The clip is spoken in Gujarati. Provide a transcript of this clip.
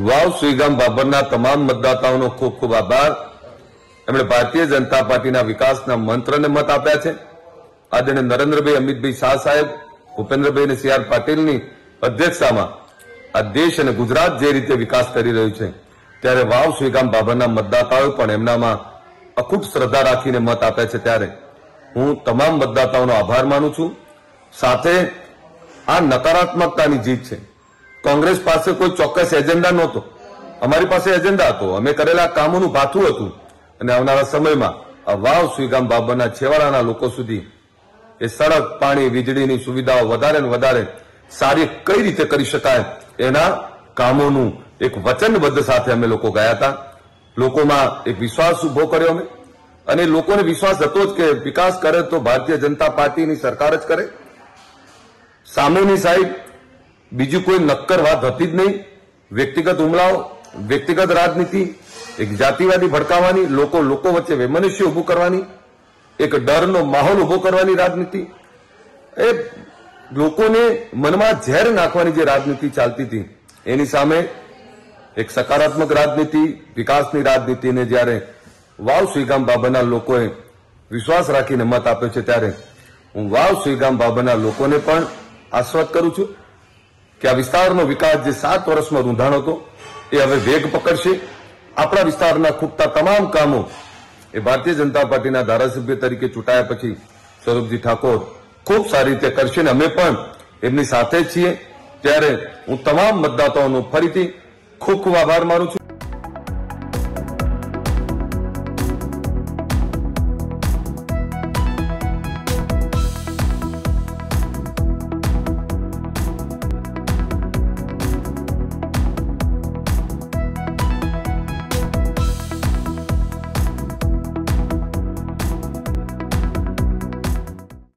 વાવ સુઈગામ બાબરના તમામ મતદાતાઓનો ખૂબ ખૂબ આભાર। એમણે ભારતીય જનતા પાર્ટીના વિકાસના મંત્રને મત આપ્યા છે। આદરણીય નરેન્દ્રભાઈ, અમિતભાઈ શાહ સાહેબ, ભૂપેન્દ્રભાઈ અને સી આર પાટીલની અધ્યક્ષતામાં આ દેશ અને ગુજરાત જે રીતે વિકાસ કરી રહ્યું છે, ત્યારે વાવ સુઈગામ બાબરના મતદાતાઓએ પણ એમનામાં અખૂટ શ્રદ્ધા રાખીને મત આપ્યા છે। ત્યારે હું તમામ મતદાતાઓનો આભાર માનું છું। સાથે આ નકારાત્મકતાની જીત છે। કોંગ્રેસ પાસે કોઈ ચોક્કસ એજન્ડા નહોતો, અમારી પાસે એજન્ડા હતો। અમે કરેલા કામોનું ભાથું હતું અને આવનારા સમયમાં આ વાવ સુઈગામ બાબરના છેવાડાના લોકો સુધી એ સડક, પાણી, વીજળીની સુવિધાઓ વધારે ને વધારે સારી કઈ રીતે કરી શકાય એના કામોનું એક વચનબદ્ધ સાથે અમે લોકો ગયા હતા। લોકોમાં એક વિશ્વાસ ઉભો કર્યો અમે, અને લોકોને વિશ્વાસ હતો જ કે વિકાસ કરે તો ભારતીય જનતા પાર્ટીની સરકાર જ કરે। સામેની સાઈડ બીજી કોઈ નક્કર વાત હતી જ નહીં। વ્યક્તિગત હુમલાઓ, વ્યક્તિગત રાજનીતિ, એક જાતિવાદી ભડકાવાની, લોકો વચ્ચે વૈમનસ્ય ઉભું કરવાની, એક ડરનો માહોલ ઉભો કરવાની રાજનીતિ, એ લોકોને મનમાં ઝેર નાખવાની જે રાજનીતિ ચાલતી હતી એની સામે એક સકારાત્મક રાજનીતિ, વિકાસની રાજનીતિને જ્યારે વાવ સુઈગામ બાબરના લોકોએ વિશ્વાસ રાખીને મત આપ્યો છે, ત્યારે હું વાવ સુઈગામ બાબરના લોકોને પણ આશ્વસ્ત કરું છું કે આ વિસ્તારનો વિકાસ જે 7 વર્ષમાં રૂંધાણો હતો એ હવે વેગ પકડશે। આપણા વિસ્તારના ખૂટતા તમામ કામો એ ભારતીય જનતા પાર્ટીના ધારાસભ્ય તરીકે ચૂંટાયા પછી સ્વરૂપજી ઠાકોર ખૂબ સારી રીતે કરશે અને અમે પણ એમની સાથે જ છીએ। ત્યારે હું તમામ મતદાતાઓનો ફરીથી ખૂબ ખૂબ આભાર માનું છું।